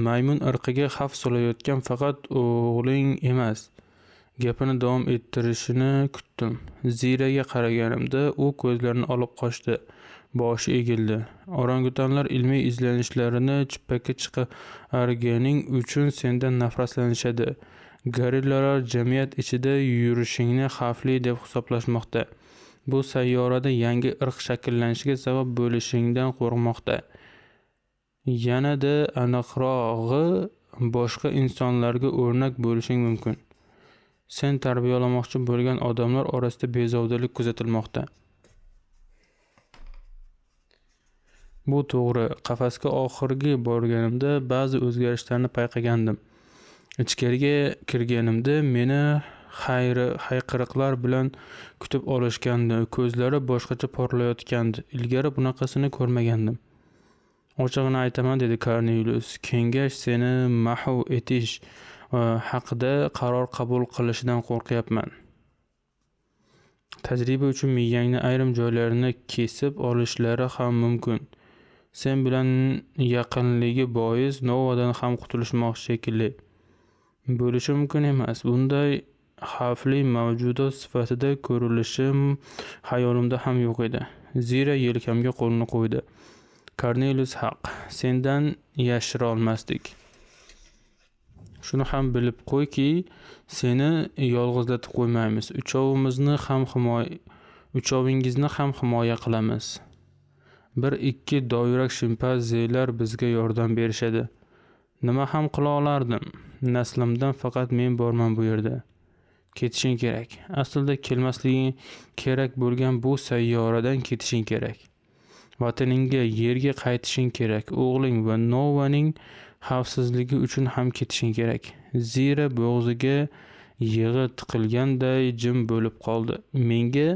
Maymun irqiga xavf solayotgan faqat o'g'ling emas. Gapini davom ettirishini kutdim. Ziraga qaraganimda u ko'zlarini olib qochdi. Boshi egildi. Orangutanlar ilmiy izlanishlarini chippakka chiqarganing uchun sendan nafratlanishadi. Gorillalar jamiyat ichida yurishingni xavfli deb hisoblashmoqda. Bu sayyorada yangi irq shakllanishiga sabab bo'lishingdan qo'rqmoqda. Yanada aniqrog'i, boshqa insonlarga o'rnak bo'lishing mumkin. Sen tarbiyalamoqchi bo'lgan odamlar orasida bezovtalik kuzatilmoqda. Bu to'g'ri. Qafasga oxirgi borganimda ba'zi o'zgarishlarni payqagandim. Ichkariga kirganimda meni hayqiriqlar bilan kutib olishgandi. Ko'zlari boshqacha porlayotgandi. Ilgari bunaqasini ko'rmagandim. Ochig'ini aytaman, dedi Kornelius. Kengash seni mahv etish haqida qaror qabul qilishidan qo'rqyapman. Tajriba uchun miyangni ayrim joylarini kesib olishlari ham mumkin. Sen bilan yaqinligi bois Novadan ham qutulishmoqchi shekilli. Bo'lishi mumkin emas. Bunday xavfli mavjudot sifatida ko'rilishim xayolimda ham yo'q edi. Zira yelkamga qo'lini qo'ydi. Kornelius haq. Sendan yashira olmasdik. Shuni ham bilib qo'yki, seni yolg'izlatib qo'ymaymiz. Uchovingizni ham himoya qilamiz. Bir-ikki doyurak shimpanzelar bizga yordam berishadi. Nima ham qila olardim? Naslimdan faqat men borman bu yerda. Ketishing kerak. Aslida kelmasliging kerak bo'lgan bu sayyoradan ketishing kerak. Vataningga, yerga qaytishing kerak. O'g'ling va Novaning xavfsizligi uchun ham ketishing kerak. Zira bo'g'ziga yig'i tiqilganday jim bo'lib qoldi. Menga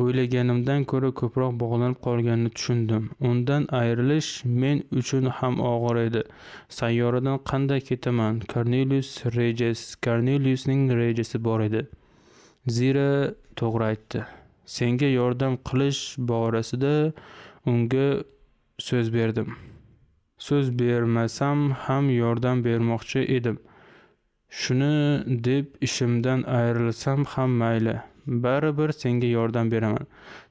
o'ylaganimdan ko'ra ko'proq bog'lanib qolganini tushundim. Undan ayrilish men uchun ham og'ir edi. Sayyoradan qanday ketaman? Korneliusning rejasi bor edi. Zira to'g'ri aytdi. Senga yordam qilish borasida unga so'z berdim. So'z bermasam ham yordam bermoqchi edim. Shuni deb ishimdan ayrilsam ham mayli. Baribir senga yordam beraman.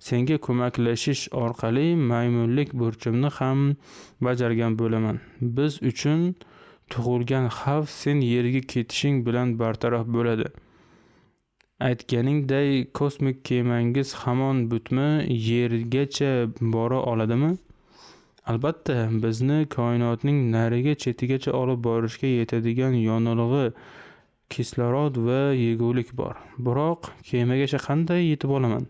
Senga ko'maklashish orqali maymunlik burchimni ham bajargan bo'laman. Biz uchun tug'ilgan xavf sen yerga ketishing bilan bartaraf bo'ladi. Aytganingday kosmik kemangiz hamon butmi yergacha bora oladimi? Albatta, bizni koinotning narigi chetigacha olib borishga yetadigan yonilg'i, kislorod va yegulik bor. Biroq kemagacha qanday yetib olaman?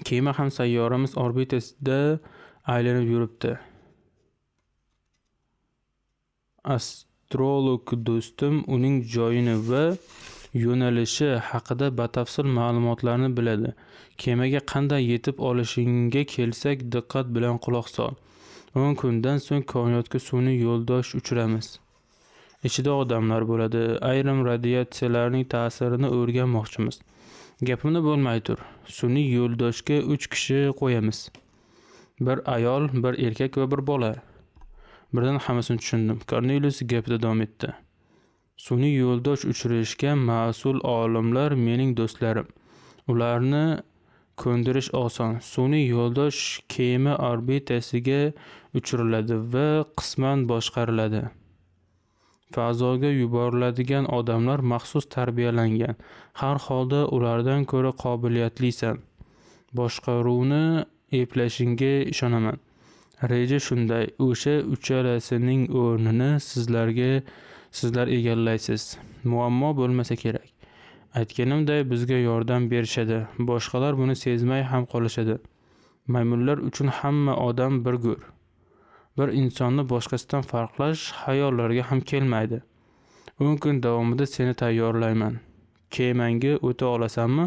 Kema ham sayyoramiz orbitasida aylanib yuribdi. Astrolog do'stim uning joyini va yo'nalishi haqida batafsil ma'lumotlarni biladi. Kemaga qanday yetib olishingga kelsak, diqqat bilan quloq sol. 10 kundan so'ng koinotga sun'iy yo'ldosh uchiramiz. Ichida odamlar bo'ladi. Ayrim radiatsiyalarning ta'sirini o'rganmoqchimiz. Gapimni bo'lmay tur. Sun'iy yo'ldoshga 3 kishi qo'yamiz. Bir ayol, bir erkak va bir bola. Birdan hammasini tushundim. Kornelius gapida davom etdi. Sun'iy yo'ldosh uchirishga mas'ul olimlar mening do'stlarim. Ularni ko'ndirish oson. Sun'iy yo'ldosh kema orbitasiga uchiriladi va qisman boshqariladi. Fazoga yuboriladigan odamlar maxsus tarbiyalangan. Har holda ulardan ko'ra qobiliyatlisan. Boshqaruvni eplashingga ishonaman. Reja shunday, o'sha uchalasining o'rnini sizlar egallaysiz. Muammo bo'lmasa kerak. Aytganimday bizga yordam berishadi. Boshqalar buni sezmay ham qolishadi. Maymunlar uchun hamma odam bir go'r. Bir insonni boshqasidan farqlash xayollariga ham kelmaydi. 10 kun davomida seni tayyorlayman. Kemanga o'ta olasanmi?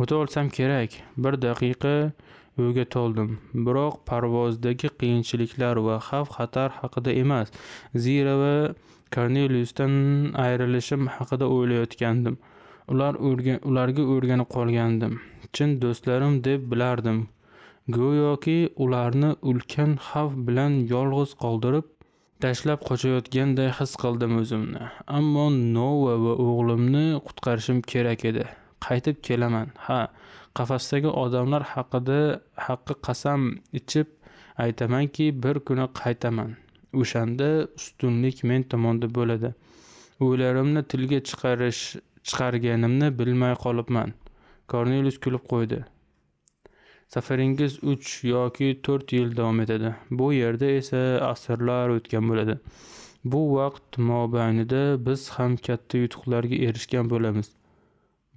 O'ta olsam kerak. 1 daqiqa o'yga toldim. Biroq parvozdagi qiyinchiliklar va xavf-xatar haqida emas, Zira va Corneliusdan ayrilishim haqida o'ylayotgandim. Ularga o'rganib qolgandim. Chin do'stlarim deb bilardim. Go'yoki ularni ulkan xavf bilan yolg'iz qoldirib, tashlab qochayotganday his qildim o'zimni. Ammo Nova va o'g'limni qutqarishim kerak edi. Qaytib kelaman. Qafasdagi odamlar haqqi qasam ichib aytamanki, bir kuni qaytaman. O'shanda ustunlik men tomonda bo'ladi. O'ylarimni tilga chiqarganimni bilmay qolibman. Cornelius kulib qo'ydi. Safaringiz 3 yoki 4 yil davom etadi. Bu yerda esa asrlar o'tgan bo'ladi. Bu vaqt mobaynida biz ham katta yutuqlarga erishgan bo'lamiz.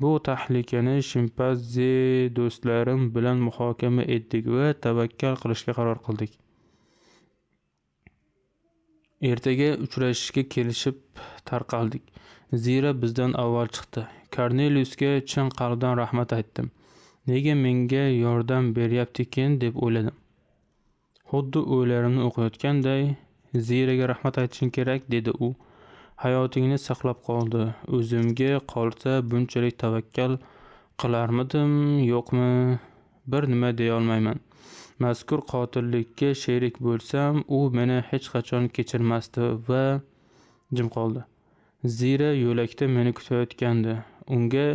Bu tahlikani shimpanze do'stlarim bilan muhokama etdik va tavakkal qilishga qaror qildik. Ertaga uchrashishga kelishib tarqaldik. Zira bizdan avval chiqdi. Corneliusga chin qalbdan rahmat aytdim. Nega menga yordam beryapti-ekan deb o'yladim. Xuddi o'ylarimni o'qiyotganday, Ziraga rahmat aytishing kerak dedi u. Hayotingni saqlab qoldi. O'zimga qolsa bunchalik tavakkal qilarmidim, yo'qmi? Bir nima deya olmayman. Mazkur qotillikka sherik bo'lsam, u meni hech qachon kechirmasdi va jim qoldi. Zira yo'lakda meni kutayotgandi. Unga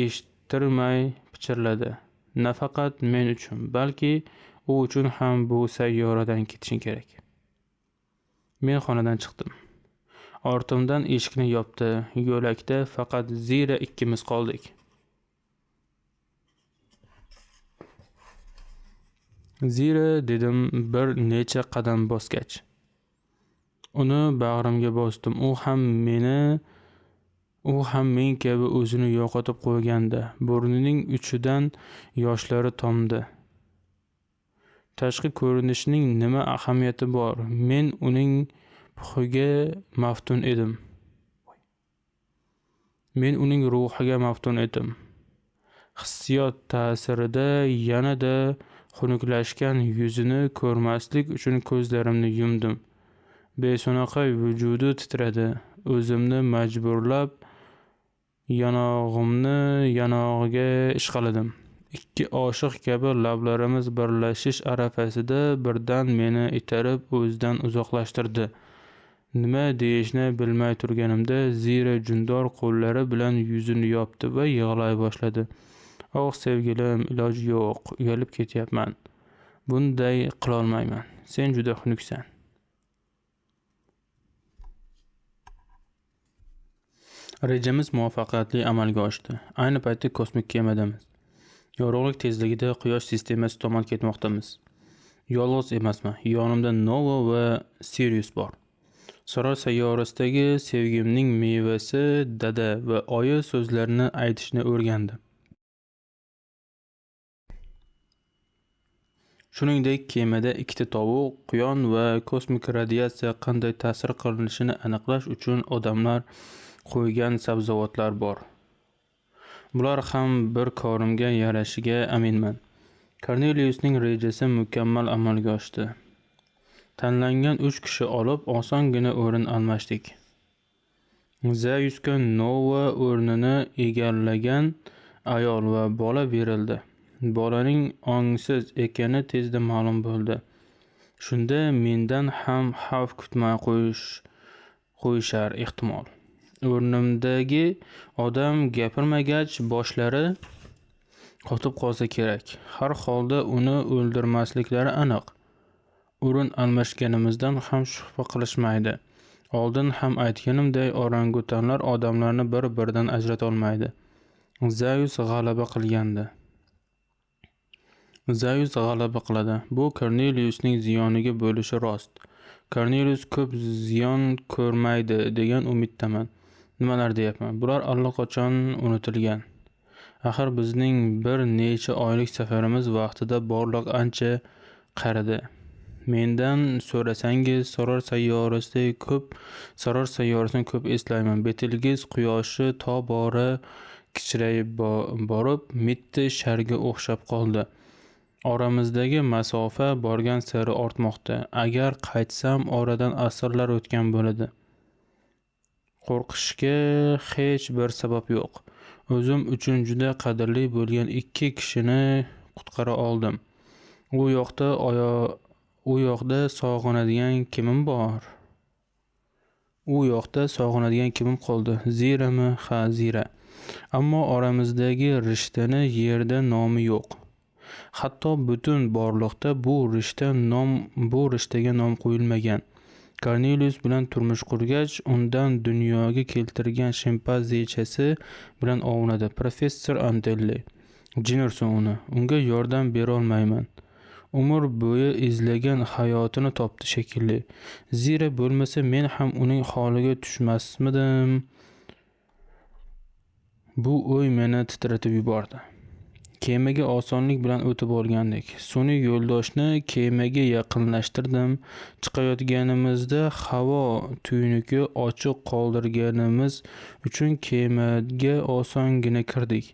eshittirmay pichirladi. Nafaqat men uchun, balki u uchun ham bu sayyoradan ketishing kerak. Men xonadan chiqdim. Ortimdan eshikni yopdi. Yo'lakda faqat Zira ikkimiz qoldik. Zira dedim bir necha qadam bosgach. Uni bag'rimga bosdim. U ham men kabi o'zini yo'qotib qo'ygandi. Burnining uchidan yoshlari tomdi. Tashqi ko'rinishning nima ahamiyati bor? Men uning puhiga maftun edim. Men uning ruhiga maftun edim. Hissiyot ta'sirida yanada xunuklashgan yuzini ko'rmaslik uchun ko'zlarimni yumdim. Beso'naqa vujudi titradi. O'zimni majburlab yanog'iga ishqaladim. Ikki oshiq kabi lablarimiz birlashish arafasida birdan meni itarib o'zidan uzoqlashtirdi. Nima deyishni bilmay turganimda Zira jundor qo'llari bilan yuzini yopdi va yig'lay boshladi. "Oh sevgilim, iloji yo'q, uyalib ketyapman. Bunday qila olmayman. Sen juda xunuksan." Rejamiz muvaffaqiyatli amalga oshdi. Ayni paytda kosmik kemadamiz. Yorug'lik tezligida Quyosh sistemasi tomon ketmoqdamiz. Yolg'iz emasman. Yonimda Nova va Sirius bor. So'rar sayyorasidagi sevgimning mevasi dada va oyi so'zlarini aytishni o'rgandi. Shuningdek, kemada ikkita tovuq, quyon va kosmik radiatsiya qanday ta'sir qilinishini aniqlash uchun odamlar qo'ygan sabzavotlar bor. Bular ham bir korimga yarashiga aminman. Corneliusning rejasi mukammal amalga oshdi. Tanlangan 3 kishi olib osongina o'rin almashdik. Zayusga Nova o'rnini egallagan ayol va bola berildi. Bolaning ongsiz ekani tezda ma'lum bo'ldi. Shunda mendan ham xavf kutmay qo'yishar ehtimol. O'rnimdagi odam gapirmagach, boshlari qotib qolsa kerak. Har holda uni o'ldirmasliklari aniq. O'rin almashganimizdan ham shubha qilishmaydi. Oldin ham aytganimday, orangutanlar odamlarni bir-biridan ajrata olmaydi. Zayus g'alaba qilgandi. Zayus g'alaba qiladi. Bu Korneliusning ziyoniga bo'lishi rost. Kornelius ko'p ziyon ko'rmaydi degan umiddaman. Nimalar deyapman? Bular allaqachon unutilgan. Axir bizning bir necha oylik safarimiz vaqtida borliq ancha qaridi. Mendan so'rasangiz, Soror sayyorasini ko'p eslayman. Betelgeuse quyoshi tobora kichrayib borib, mitti sharga o'xshab qoldi. Oramizdagi masofa borgan sari ortmoqda. Agar qaytsam, oradan asrlar o'tgan bo'ladi. Qo'rqishga hech bir sabab yo'q. O'zim uchun juda qadrli bo'lgan 2 kishini qutqara oldim. U yoqda sog'inadigan kimim bor? U yoqda sog'inadigan kimim qoldi? Zirami? Ha, Zira. Ammo oramizdagi rishtani yerda nomi yo'q. Hatto butun borliqda bu rishtaga nom qo'yilmagan. Kornelius bilan turmush qurgach, undan dunyoga keltirgan shimpanzechasi bilan ovunadi. Professor Antelli. Jinurson uni. Unga yordam bera olmayman. Umr bo'yi izlagan hayotini topdi shekilli. Zira bo'lmasa men ham uning holiga tushmasmidim? Bu o'y meni titratib yubordi. Kemaga osonlik bilan o'tib olgandik. Sun'iy yo'ldoshni kemaga yaqinlashtirdim. Chiqayotganimizda havo tuynukni ochiq qoldirganimiz uchun kemaga osongina kirdik.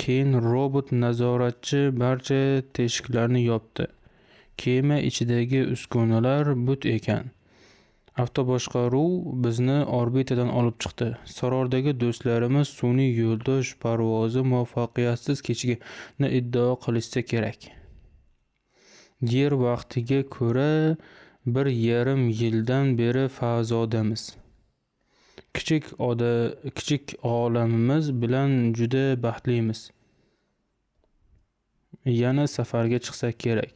Keyin robot nazoratchi barcha teshiklarni yopdi. Kema ichidagi uskunalar but ekan. Avtoboshqaruv bizni orbitadan olib chiqdi. Sorordagi do'stlarimiz sun'iy yo'ldosh parvozi muvaffaqiyatsiz kechganini iddao qilishsa kerak. Yer vaqtiga ko'ra 1,5 yildan beri fazodamiz. Kichik olamimiz bilan juda baxtlimiz. Yana safarga chiqsak kerak.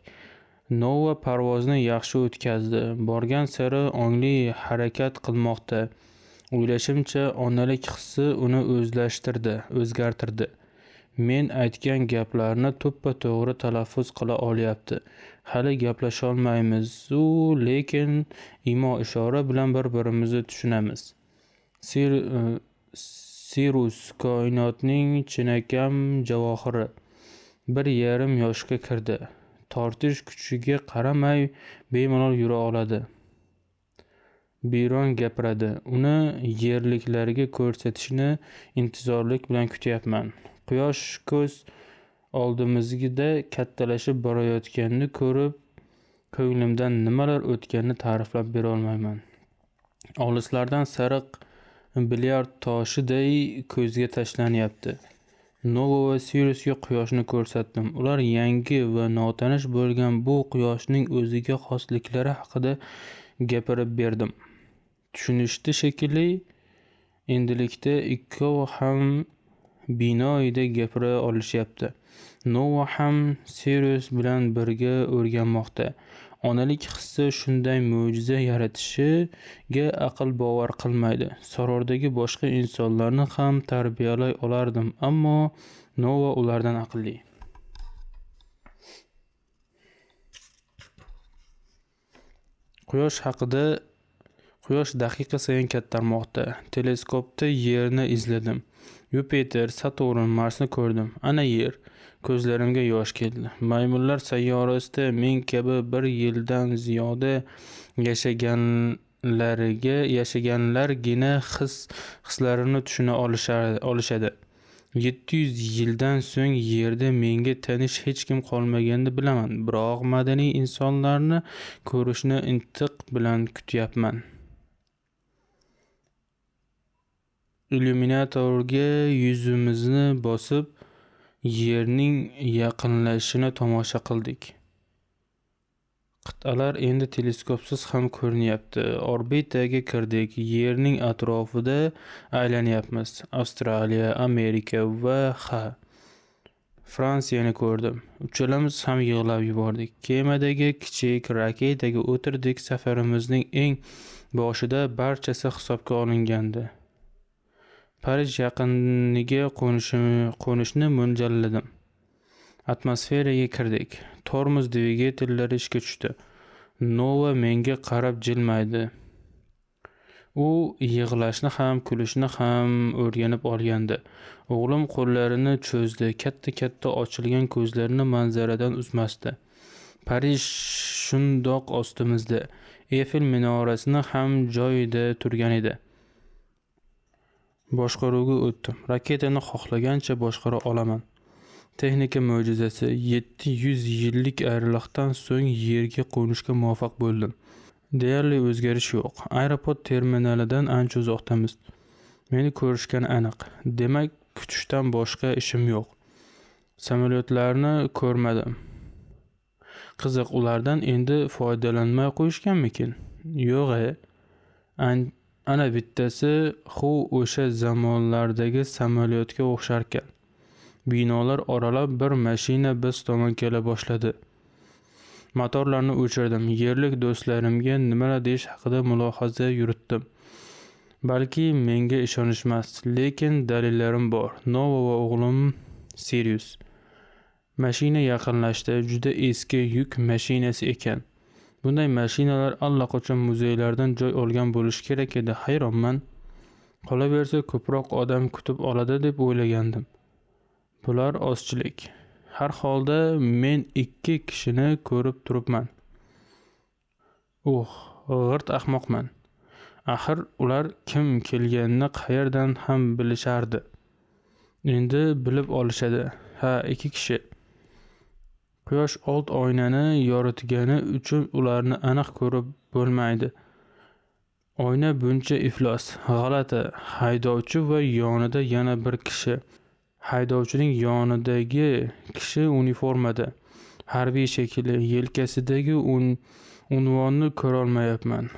Nova parvozni yaxshi o'tkazdi. Borgan sari ongli harakat qilmoqda. O'ylashimcha, onalik hissi uni o'zgartirdi. Men aytgan gaplarni to'ppa-to'g'ri talaffuz qila olyapti. Hali gaplasha olmaymiz, lekin imo-ishora bilan bir-birimizni tushunamiz. Sirus koinotning chinakam javohiri. 1,5 yoshga kirdi. Tortish kuchiga qaramay bemalol yura oladi. Biron gapiradi. Uni yerliklarga ko'rsatishni intizorlik bilan kutyapman. Quyosh ko'z oldimizda kattalashib borayotganini ko'rib, ko'nglimdan nimalar o'tganini ta'riflab bera olmayman. Olislardan sariq bilyard toshiday ko'zga tashlanyapti. Nova va Sirusga quyoshni ko'rsatdim. Ular yangi va notanish bo'lgan bu quyoshning o'ziga xosliklari haqida gapirib berdim. Tushunishdi shekilli. Endilikda ikkovi ham binoyida gapira olishyapti. Nova ham Sirus bilan birga o'rganmoqda. Onalik hissi shunday mo'jiza yaratishiga aql bovar qilmaydi. Sorordagi boshqa insonlarni ham tarbiyalay olardim, ammo Nova ulardan aqlli. Quyosh daqiqa sayin kattarmoqda. Teleskopda Yerni izladim. Yupiter, Saturn, Marsni ko'rdim. Ana Yer. Ko'zlarimga yosh keldi. Maymunlar sayyorasida men kabi 1 yildan ziyoda yashaganlargina hislarini tushuna olishadi. 700 yildan so'ng Yerda menga tanish hech kim qolmaganini bilaman, biroq madaniy insonlarni ko'rishni intiq bilan kutyapman. Illyuminatorga yuzimizni bosib, Yerning yaqinlashishini tomosha qildik. Qit'alar endi teleskopsiz ham ko'rinyapti. Orbitaga kirdik. Yerning atrofida aylanyapmiz. Avstraliya, Amerika va Fransiyani ko'rdim. Uchalamiz ham yig'lab yubordik. Kemadagi kichik raketaga o'tirdik. Safarimizning eng boshida barchasi hisobga olingandi. Parij yaqiniga qo'nishni mo'ljalladim. Atmosferaga kirdik. Tormoz dvigatellari ishga tushdi. Nova menga qarab jilmaydi. U yig'lashni ham, kulishni ham o'rganib olgandi. O'g'lim qo'llarini cho'zdi. Katta-katta ochilgan ko'zlarini manzaradan uzmasdi. Parij shundoq ostimizda. Eyfel minorasini ham joyida turgan edi. Boshqaruvga o'tdim. Raketani xohlagancha boshqara olaman. Texnika mo'jizasi. 700 yillik ayriliqdan so'ng yerga qo'nishga muvaffaq bo'ldim. Deyarli o'zgarish yo'q. Aeroport terminalidan ancha uzoqdamiz. Meni ko'rishgan aniq. Demak, kutishdan boshqa ishim yo'q. Samolyotlarni ko'rmadim. Qiziq, ulardan endi foydalanmay qo'yishganmikin? Yo'q-e. Ana bittasi o'sha zamonlardagi samolyotga o'xsharkan. Binolar oralab bir mashina biz tomon kela boshladi. Motorlarni o'chirdim. Yerlik do'stlarimga nimalar deyish haqida mulohaza yuritdim. Balki menga ishonishmas, lekin dalillarim bor. Nova va o'g'lim Sirius. Mashina yaqinlashdi. Juda eski yuk mashinasi ekan. Bunday mashinalar allaqachon muzeylardan joy olgan bo'lishi kerak edi. Hayronman. Qolaversa ko'proq odam kutib oladi deb o'ylagandim. Bular ozchilik. Har holda men 2 kishini ko'rib turibman. G'irt ahmoqman. Axir ular kim kelganini qayerdan ham bilishardi. Endi bilib olishadi. 2 kishi. Quyosh old oynani yoritgani uchun ularni aniq ko'rib bo'lmaydi. Oyna buncha iflos, g'alati. Haydovchi va yonida yana bir kishi. Haydovchining yonidagi kishi uniformada. Harbiy shekilli. Yelkasidagi unvonni ko'ra olmayapman.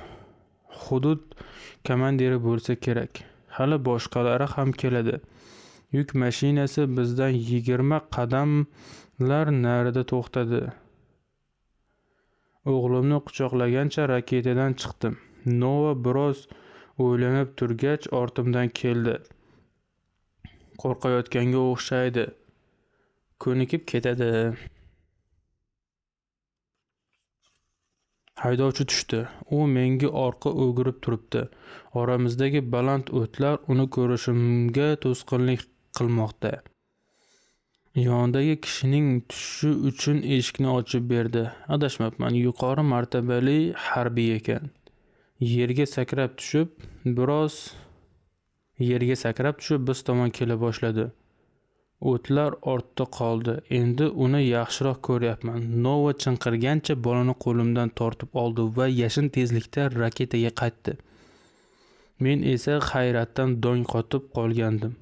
Hudud komandiri bo'lsa kerak. Hali boshqalari ham keladi. Yuk mashinasi bizdan 20 qadamlar narida to'xtadi. O'g'limni quchoqlagancha raketadan chiqdim. Nova biroz o'ylanib turgach ortimdan keldi. Qo'rqayotganga o'xshaydi. Ko'nikib ketadi. Haydovchi tushdi. U menga orqa o'girib turibdi. Oramizdagi baland o'tlar uni ko'rishimga to'sqinlik qilmoqda. Yondagi kishining tushishi uchun eshikni ochib berdi. Adashmabman, yuqori martabali harbiy ekan. Yerga sakrab tushib biz tomon kela boshladi. O'tlar ortda qoldi. Endi uni yaxshiroq ko'ryapman. Nova chinqirgancha bolani qo'limdan tortib oldi va yashin tezlikda raketaga qaytdi. Men esa hayratdan dong qotib qolgandim.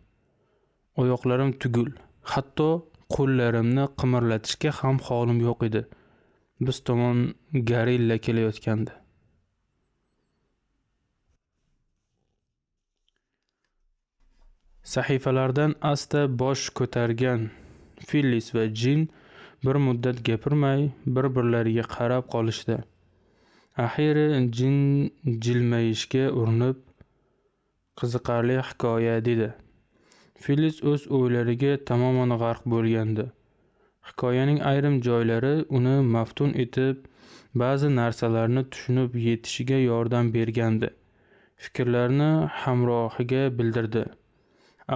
Oyoqlarim tugul. Hatto qo'llarimni qimirlatishga ham holim yo'q edi. Biz tomon gorilla kelayotgandi. Sahifalardan asta bosh ko'targan Phyllis va Jean bir muddat gapirmay bir-birlariga qarab qolishdi. Axiri Jean jilmayishga urinib, qiziqarli hikoya dedi. Phyllis o'z o'ylariga tamoman g'arq bo'lgandi. Hikoyaning ayrim joylari uni maftun etib, ba'zi narsalarni tushunib yetishiga yordam bergandi. Fikrlarini hamrohiga bildirdi.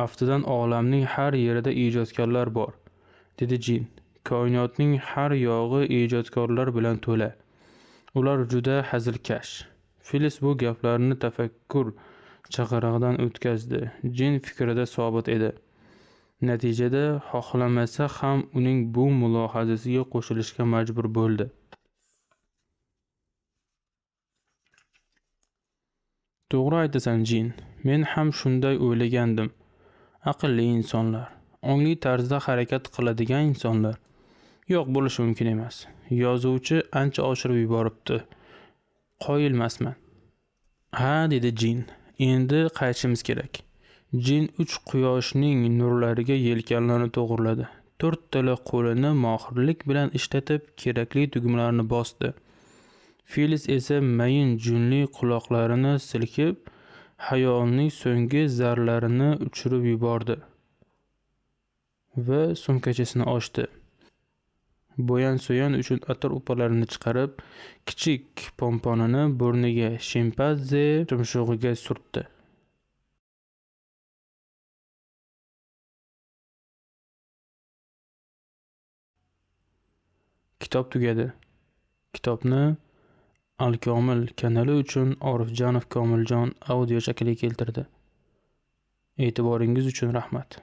Aftidan olamning har yerida ijodkorlar bor, dedi Jean. Koinotning har yog'i ijodkorlar bilan to'la. Ular juda hazilkash. Phyllis bu gaplarni tafakkur chaqirig'idan o'tkazdi. Jean fikrida sobit edi. Natijada xohlamasa ham uning bu mulohazasiga qo'shilishga majbur bo'ldi. To'g'ri aytasan, Jean. Men ham shunday o'ylagandim. Aqlli insonlar, ongli tarzda harakat qiladigan insonlar. Yo'q, bo'lishi mumkin emas. Yozuvchi ancha oshirib yuboribdi. Qoyilmasman. Ha, dedi Jean. Endi qaytishimiz kerak. Jean 3 quyoshning nurlariga yelkanlarini to'g'riladi. to'rttala qo'lini mohirlik bilan ishlatib kerakli tugmalarni bosdi. Felis esa mayin junli quloqlarini silkib, xayolning so'nggi zarlarini uchirib yubordi va sumkachasini ochdi. Bo'yan-so'yan uchun atir upalarini chiqarib, kichik pomponini burniga, shimpanze tumshug'iga surtdi. Kitob tugadi. Kitobni Al-Komil kanali uchun Orifjonov Komiljon audio shakliga keltirdi. E'tiboringiz uchun rahmat.